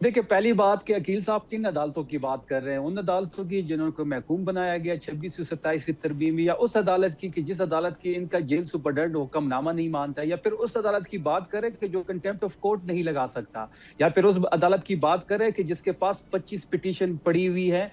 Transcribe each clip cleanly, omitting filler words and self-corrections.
دیکھیں پہلی بات کہ عقیل صاحب کن عدالتوں کی بات کر رہے ہیں؟ ان عدالتوں کی جنہوں کو محکوم بنایا گیا 26ویں 27ویں ترمیم، یا اس عدالت کی کہ جس عدالت کی ان کا جیل سپرڈنٹ حکم نامہ نہیں مانتا، یا پھر اس عدالت کی بات کرے کہ جو کنٹیمپٹ آف کورٹ نہیں لگا سکتا، یا پھر اس عدالت کی بات کرے کہ جس کے پاس 25 پٹیشن پڑی ہوئی ہے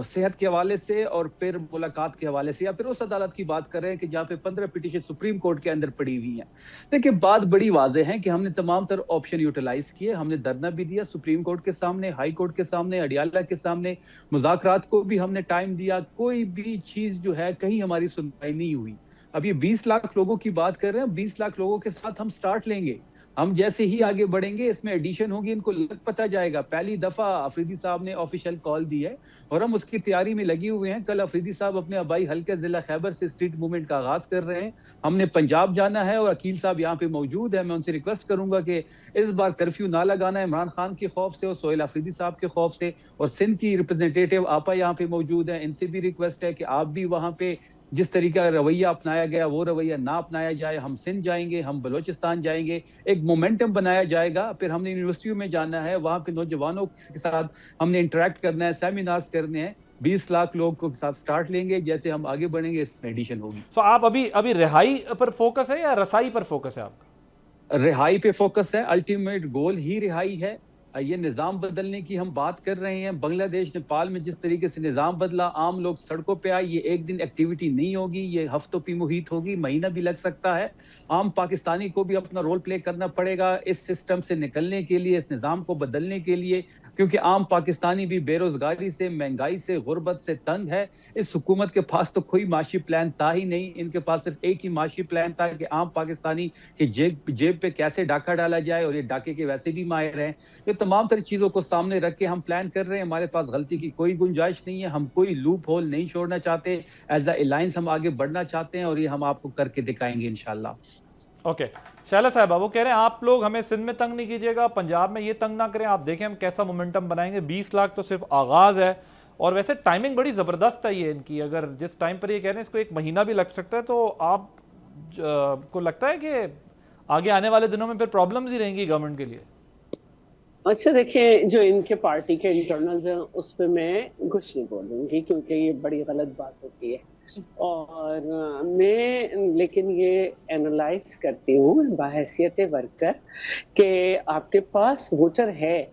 صحت کے حوالے سے اور پھر ملاقات کے حوالے سے، یا پھر اس عدالت کی بات کرے کہ جہاں پہ 15 پٹیشن سپریم کورٹ کے اندر پڑی ہوئی ہیں۔ دیکھیں بات بڑی واضح ہے کہ ہم نے تمام تر آپشن یوٹیلائز کیے، ہم نے دھرنا بھی دیا سپریم کورٹ کے سامنے، ہائی کورٹ کے سامنے، اڈیالہ کے سامنے، مذاکرات کو بھی ہم نے ٹائم دیا، کوئی بھی چیز جو ہے کہیں ہماری سنوائی نہیں ہوئی۔ اب یہ 20 لاکھ لوگوں کی بات کر رہے ہیں، 20 لاکھ لوگوں کے ساتھ ہم سٹارٹ لیں گے، ہم جیسے ہی آگے بڑھیں گے اس میں ایڈیشن ہوگی، ان کو لگ پتہ جائے گا۔ پہلی دفعہ افریدی صاحب نے آفیشیل کال دی ہے اور ہم اس کی تیاری میں لگے ہوئے ہیں۔ کل افریدی صاحب اپنے آبائی حلقہ ضلع خیبر سے اسٹریٹ موومنٹ کا آغاز کر رہے ہیں، ہم نے پنجاب جانا ہے اور عقیل صاحب یہاں پہ موجود ہے۔ میں ان سے ریکویسٹ کروں گا کہ اس بار کرفیو نہ لگانا ہے، عمران خان کے خوف سے اور سہیل افریدی صاحب کے خوف سے، اور سندھ کی ریپرزینٹیٹیو آپا یہاں پہ موجود ہیں، ان سے بھی ریکویسٹ ہے کہ آپ بھی وہاں پہ جس طریقہ کا رویہ اپنایا گیا وہ رویہ نہ اپنایا جائے۔ ہم سندھ جائیں گے، ہم بلوچستان جائیں گے، ایک مومنٹم بنایا جائے گا۔ پھر ہم نے یونیورسٹیوں میں جانا ہے، وہاں پہ نوجوانوں کے ساتھ ہم نے انٹریکٹ کرنا ہے، سیمینارز کرنے ہیں۔ 20 لاکھ لوگ کو ساتھ سٹارٹ لیں گے، جیسے ہم آگے بڑھیں گے اس میں ایڈیشن ہوگی۔ سو آپ ابھی رہائی پر فوکس ہے یا رسائی پر فوکس ہے آپ کا؟ رہائی پہ فوکس ہے، الٹیمیٹ گول ہی رہائی ہے۔ یہ نظام بدلنے کی ہم بات کر رہے ہیں، بنگلہ دیش نیپال میں جس طریقے سے نظام بدلا، عام لوگ سڑکوں پہ آئے، یہ ایک دن ایکٹیویٹی نہیں ہوگی، یہ ہفتوں پی محیط ہوگی، مہینہ بھی لگ سکتا ہے۔ عام پاکستانی کو بھی اپنا رول پلے کرنا پڑے گا اس سسٹم سے نکلنے کے لیے، اس نظام کو بدلنے کے لیے، کیونکہ عام پاکستانی بھی بے روزگاری سے، مہنگائی سے، غربت سے تنگ ہے۔ اس حکومت کے پاس تو کوئی معاشی پلان تھا ہی نہیں، ان کے پاس صرف ایک ہی معاشی پلان تھا کہ عام پاکستانی کی جیب پہ کیسے ڈاکہ ڈالا جائے، اور یہ ڈاکے کے ویسے بھی ماہر ہیں۔ یہ تمام تر چیزوں کو سامنے رکھ کے ہم پلان کر رہے ہیں، ہمارے پاس غلطی کی کوئی گنجائش نہیں ہے، ہم کوئی لوپ ہول نہیں چھوڑنا چاہتے، ایز اے الائنس ہم آگے بڑھنا چاہتے ہیں، اور یہ ہم آپ کو کر کے دکھائیں گے انشاءاللہ۔ اوکے شائلہ صاحبہ، وہ کہہ رہے ہیں آپ لوگ ہمیں سندھ میں تنگ نہیں کیجیے گا، پنجاب میں یہ تنگ نہ کریں، آپ دیکھیں ہم کیسا مومنٹم بنائیں گے۔ 20 لاکھ تو صرف آغاز ہے، اور ویسے ٹائمنگ بڑی زبردست ہے یہ ان کی، اگر جس ٹائم پر یہ کہہ رہے ہیں اس کو 1 مہینہ بھی لگ سکتا ہے، تو آپ کو لگتا ہے کہ آگے آنے والے دنوں میں پھر پرابلمز ہی رہیں گی گورنمنٹ کے لیے؟ اچھا دیکھیں، جو ان کے پارٹی کے انٹرنلز ہیں اس پہ میں کچھ نہیں بولوں گی، کیونکہ یہ بڑی غلط بات ہوتی ہے، اور میں لیکن یہ اینالائز کرتی ہوں بحیثیت ورکر کہ آپ کے پاس ووٹر ہے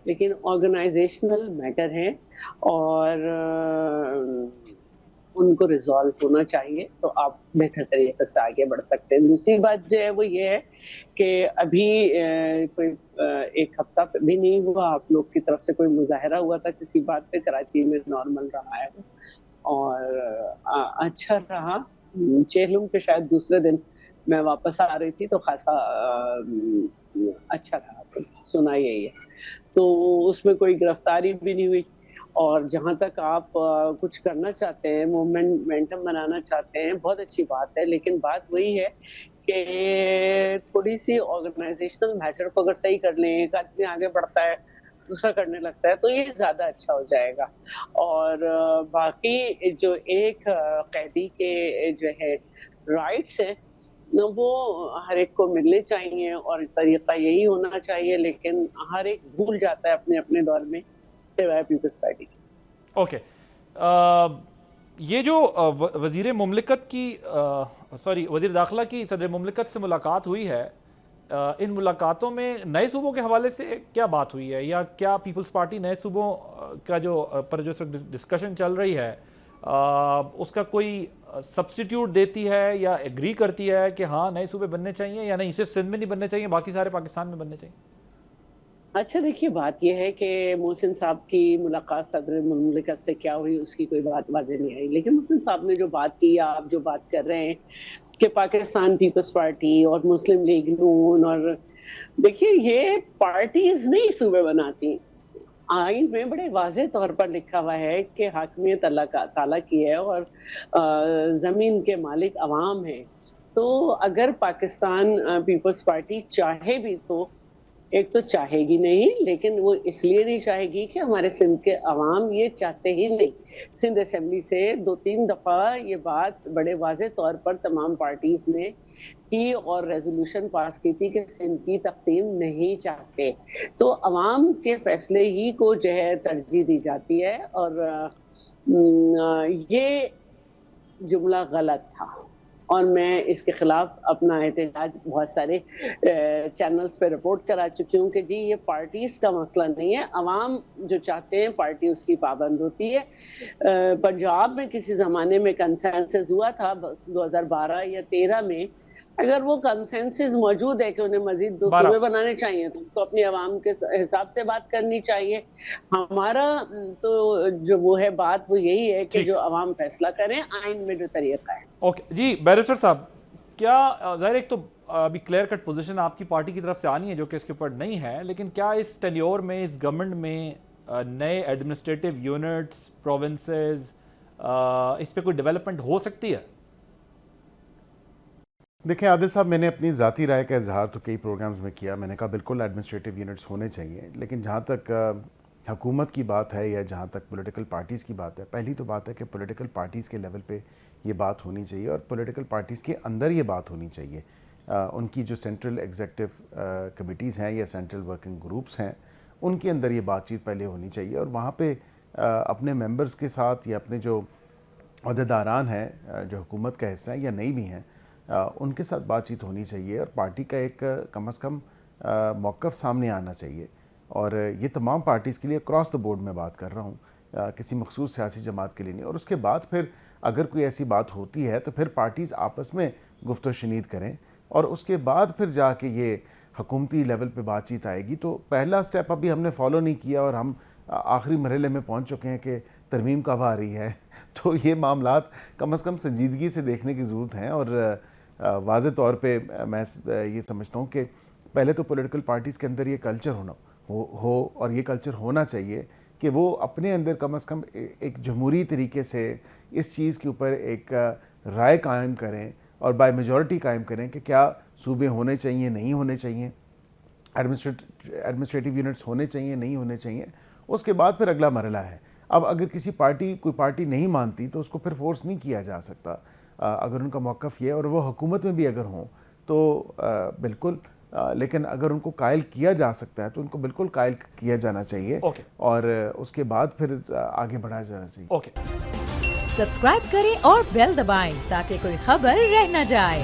لیکن آرگنائزیشنل میٹر ہے، اور ان کو ریزالو ہونا چاہیے، تو آپ بہتر طریقے سے آگے بڑھ سکتے ہیں۔ دوسری بات جو ہے وہ یہ ہے کہ ابھی کوئی 1 ہفتہ بھی نہیں ہوا، آپ لوگ کی طرف سے کوئی مظاہرہ ہوا تھا کسی بات پہ، کراچی میں نارمل رہا ہے اور اچھا رہا۔ چہلم کے شاید دوسرے دن میں واپس آ رہی تھی تو خاصا اچھا رہا، سنا یہی ہے، تو اس میں کوئی گرفتاری بھی نہیں ہوئی۔ اور جہاں تک آپ کچھ کرنا چاہتے ہیں، مومنٹم بنانا چاہتے ہیں، بہت اچھی بات ہے، لیکن بات وہی ہے کہ تھوڑی سی آرگنائزیشنل میٹر کو اگر صحیح کر لیں، ایک آدمی آگے بڑھتا ہے دوسرا کرنے لگتا ہے تو یہ زیادہ اچھا ہو جائے گا۔ اور باقی جو ایک قیدی کے جو ہے رائٹس ہیں وہ ہر ایک کو ملنے چاہیے، اور طریقہ یہی ہونا چاہیے، لیکن ہر ایک بھول جاتا ہے اپنے اپنے دور میں سوائے پیپلز پارٹی۔ اوکے، یہ جو وزیر مملکت کی وزیر داخلہ کی صدر مملکت سے ملاقات ہوئی ہے، ان ملاقاتوں میں نئے صوبوں کے حوالے سے کیا بات ہوئی ہے، یا کیا پیپلز پارٹی نئے صوبوں کا جو ڈسکشن چل رہی ہے اس کا کوئی سبسٹیٹیوٹ دیتی ہے یا ایگری کرتی ہے کہ ہاں نئے صوبے بننے چاہیے، یا نہیں صرف سندھ میں نہیں بننے چاہیے باقی سارے پاکستان میں بننے چاہیے؟ اچھا دیکھیے، بات یہ ہے کہ محسن صاحب کی ملاقات صدر مملکت سے کیا ہوئی اس کی کوئی بات واضح نہیں آئی، لیکن محسن صاحب نے جو بات کی، آپ جو بات کر رہے ہیں کہ پاکستان پیپلز پارٹی اور مسلم لیگ نون، اور دیکھیے یہ پارٹیز نہیں صوبے بناتی، آئین میں بڑے واضح طور پر لکھا ہوا ہے کہ حاکمیت اللہ تعالیٰ کی ہے اور زمین کے مالک عوام ہیں۔ تو اگر پاکستان پیپلز پارٹی چاہے بھی تو ایک تو چاہے گی نہیں، لیکن وہ اس لیے نہیں چاہے گی کہ ہمارے سندھ کے عوام یہ چاہتے ہی نہیں. سندھ اسمبلی سے 2-3 دفعہ یہ بات بڑے واضح طور پر تمام پارٹیز نے کی اور ریزولوشن پاس کی تھی کہ سندھ کی تقسیم نہیں چاہتے. تو عوام کے فیصلے ہی کو جو ہے ترجیح دی جاتی ہے، اور یہ جملہ غلط تھا، اور میں اس کے خلاف اپنا احتجاج بہت سارے چینلز پہ رپورٹ کرا چکی ہوں کہ جی یہ پارٹیز کا مسئلہ نہیں ہے، عوام جو چاہتے ہیں پارٹی اس کی پابند ہوتی ہے. پنجاب میں کسی زمانے میں کنسنسس ہوا تھا 2012 یا 13 میں. اگر وہ کنسنسس موجود ہے کہ انہیں مزید 2 صوبے بنانے چاہیے تو ان کو اپنی عوام کے حساب سے بات کرنی چاہیے. ہمارا تو جو وہ ہے بات وہ یہی ہے کہ جو عوام فیصلہ کریں آئین میں جو طریقہ ہے. اوکے جی بیرسٹر صاحب، کیا ظاہر ایک تو ابھی کلیئر کٹ پوزیشن آپ کی پارٹی کی طرف سے آنی ہے جو کہ اس کے اوپر نہیں ہے، لیکن کیا اس ٹینیور میں اس گورنمنٹ میں نئے ایڈمنسٹریٹو یونٹس پروونسز اس پہ کوئی ڈیولپمنٹ ہو سکتی ہے؟ دیکھیں عادل صاحب، میں نے اپنی ذاتی رائے کا اظہار تو کئی پروگرامز میں کیا. میں نے کہا بالکل ایڈمنسٹریٹو یونٹس ہونے چاہیے، لیکن جہاں تک حکومت کی بات ہے یا جہاں تک پولیٹیکل پارٹیز کی بات ہے، پہلی تو بات ہے کہ پولیٹیکل پارٹیز کے لیول پہ یہ بات ہونی چاہیے، اور پولیٹیکل پارٹیز کے اندر یہ بات ہونی چاہیے. ان کی جو سینٹرل ایگزیکٹو کمیٹیز ہیں یا سینٹرل ورکنگ گروپس ہیں، ان کے اندر یہ بات چیت پہلے ہونی چاہیے، اور وہاں پہ اپنے ممبرز کے ساتھ یا اپنے جو عہدیداران ہیں جو حکومت کا حصہ ہیں یا نہیں بھی ہیں، ان کے ساتھ بات چیت ہونی چاہیے، اور پارٹی کا ایک کم از کم موقف سامنے آنا چاہیے. اور یہ تمام پارٹیز کے لیے اکراس دا بورڈ میں بات کر رہا ہوں، کسی مخصوص سیاسی جماعت کے لیے نہیں. اور اس کے بعد پھر اگر کوئی ایسی بات ہوتی ہے تو پھر پارٹیز آپس میں گفت و شنید کریں، اور اس کے بعد پھر جا کے یہ حکومتی لیول پہ بات چیت آئے گی. تو پہلا سٹیپ ابھی ہم نے فالو نہیں کیا، اور ہم آخری مرحلے میں پہنچ چکے ہیں کہ ترمیم کب آ رہی ہے. تو یہ معاملات کم از کم سنجیدگی سے دیکھنے کی ضرورت ہیں، اور واضح طور پہ میں یہ سمجھتا ہوں کہ پہلے تو پولیٹیکل پارٹیز کے اندر یہ کلچر ہو اور یہ کلچر ہونا چاہیے کہ وہ اپنے اندر کم از کم ایک جمہوری طریقے سے اس چیز کے اوپر ایک رائے قائم کریں اور بائی میجورٹی قائم کریں کہ کیا صوبے ہونے چاہیے، نہیں ہونے چاہیے، ایڈمنسٹریٹو یونٹس ہونے چاہیے، نہیں ہونے چاہیے. اس کے بعد پھر اگلا مرحلہ ہے. اب اگر کوئی پارٹی نہیں مانتی تو اس کو پھر فورس نہیں کیا جا سکتا. اگر ان کا موقف یہ ہے اور وہ حکومت میں بھی اگر ہوں تو بالکل، لیکن اگر ان کو قائل کیا جا سکتا ہے تو ان کو بالکل قائل کیا جانا چاہیے، اور اس کے بعد پھر آگے بڑھایا جانا چاہیے. سبسکرائب کریں اور بیل دبائیں تاکہ کوئی خبر رہ نہ جائے.